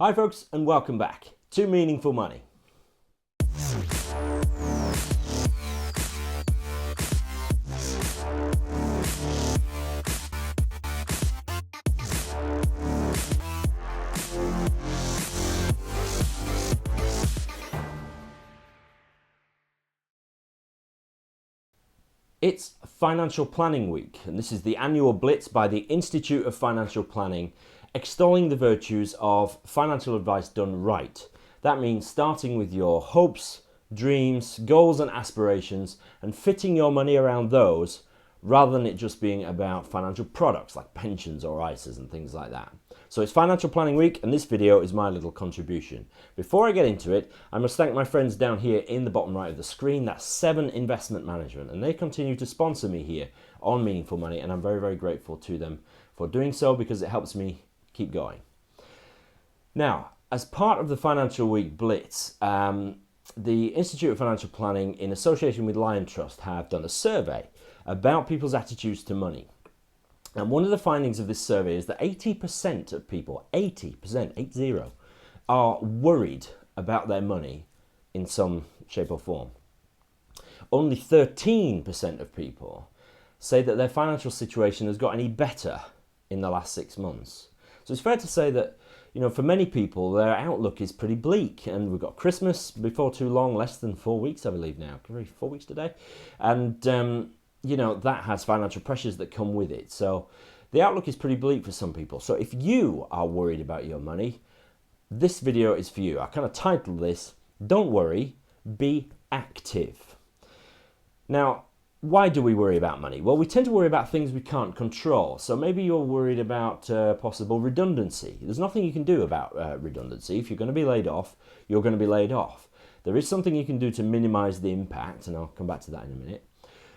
Hi folks, and welcome back to Meaningful Money. It's Financial Planning Week, and this is the annual blitz by the Institute of Financial Planning, extolling the virtues of financial advice done right. That means starting with your hopes, dreams, goals and aspirations and fitting your money around those rather than it just being about financial products like pensions or ISAs and things like that. So it's Financial Planning Week and this video is my little contribution. Before I get into it, I must thank my friends down here in the bottom right of the screen. That's 7 Investment Management, and they continue to sponsor me here on Meaningful Money, and I'm very, very grateful to them for doing so because it helps me keep going. Now, as part of the Financial Week Blitz, the Institute of Financial Planning, in association with Liontrust, have done a survey about people's attitudes to money. And one of the findings of this survey is that 80% of people, 80%, are worried about their money in some shape or form. Only 13% of people say that their financial situation has got any better in the last 6 months. So it's fair to say that, for many people, their outlook is pretty bleak. And we've got Christmas before too long, less than 4 weeks, I believe now, 4 weeks today. And, that has financial pressures that come with it. So the outlook is pretty bleak for some people. So if you are worried about your money, this video is for you. I kind of titled this, Don't Worry, Be Active. Now, why do we worry about money? Well, we tend to worry about things we can't control. So maybe you're worried about possible redundancy. There's nothing you can do about redundancy. If you're going to be laid off, you're going to be laid off. There is something you can do to minimize the impact, and I'll come back to that in a minute.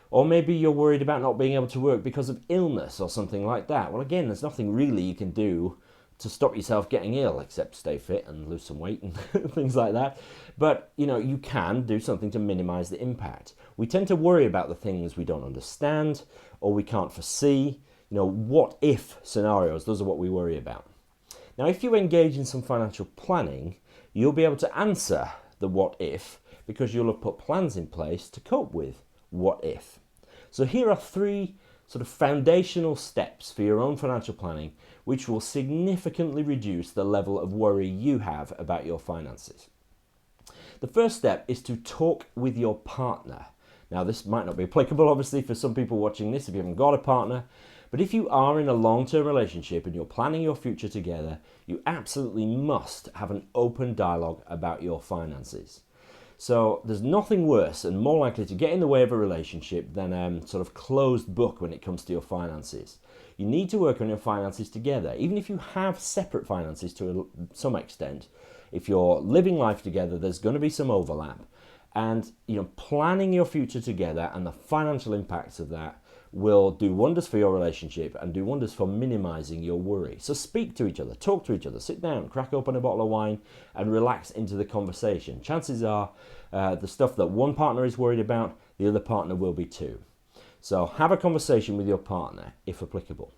Or maybe you're worried about not being able to work because of illness or something like that. Well, again, there's nothing really you can do to stop yourself getting ill, except stay fit and lose some weight and things like that. But, you can do something to minimize the impact. We tend to worry about the things we don't understand or we can't foresee. What if scenarios, those are what we worry about. Now, if you engage in some financial planning, you'll be able to answer the what if because you'll have put plans in place to cope with what if. So here are 3 sort of foundational steps for your own financial planning, which will significantly reduce the level of worry you have about your finances. The first step is to talk with your partner. Now, this might not be applicable, obviously, for some people watching this if you haven't got a partner, but if you are in a long-term relationship and you're planning your future together, you absolutely must have an open dialogue about your finances. So there's nothing worse and more likely to get in the way of a relationship than sort of closed book when it comes to your finances. You need to work on your finances together. Even if you have separate finances to some extent, if you're living life together, there's going to be some overlap. And planning your future together and the financial impacts of that will do wonders for your relationship and do wonders for minimizing your worry. So speak to each other, talk to each other, sit down, crack open a bottle of wine and relax into the conversation. Chances are the stuff that one partner is worried about, the other partner will be too. So have a conversation with your partner if applicable.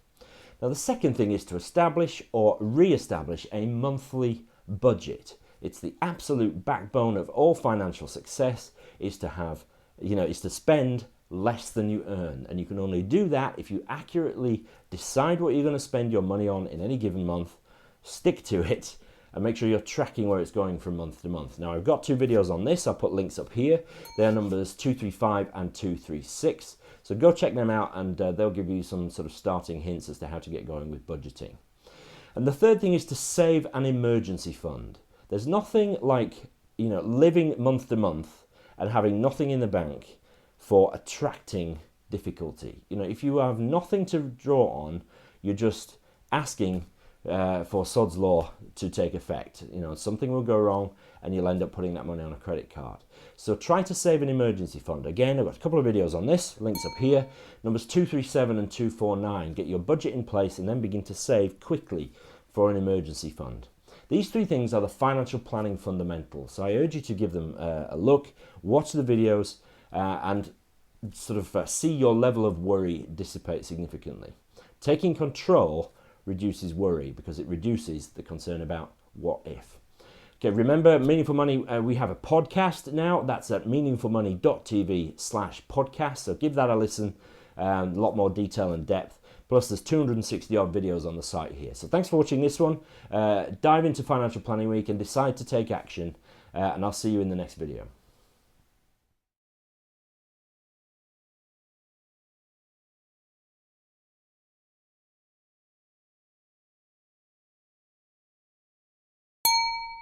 Now, the second thing is to establish or re-establish a monthly budget. It's the absolute backbone of all financial success, is to have, is to spend less than you earn. And you can only do that if you accurately decide what you're going to spend your money on in any given month, stick to it, and make sure you're tracking where it's going from month to month. Now, I've got 2 videos on this. I'll put links up here. They're numbers 235 and 236. So go check them out and they'll give you some sort of starting hints as to how to get going with budgeting. And the third thing is to save an emergency fund. There's nothing like, living month to month and having nothing in the bank for attracting difficulty. If you have nothing to draw on, you're just asking for Sod's Law to take effect. Something will go wrong and you'll end up putting that money on a credit card. So try to save an emergency fund. Again, I've got a couple of videos on this, links up here, numbers 237 and 249. Get your budget in place and then begin to save quickly for an emergency fund. These 3 things are the financial planning fundamentals. So I urge you to give them a look, watch the videos, and sort of see your level of worry dissipate significantly. Taking control reduces worry because it reduces the concern about what if. Okay, remember, Meaningful Money, we have a podcast now. That's at meaningfulmoney.tv/podcast. So give that a listen. A lot more detail and depth. Plus, there's 260 odd videos on the site here. So thanks for watching this one. Dive into Financial Planning Week and decide to take action. And I'll see you in the next video.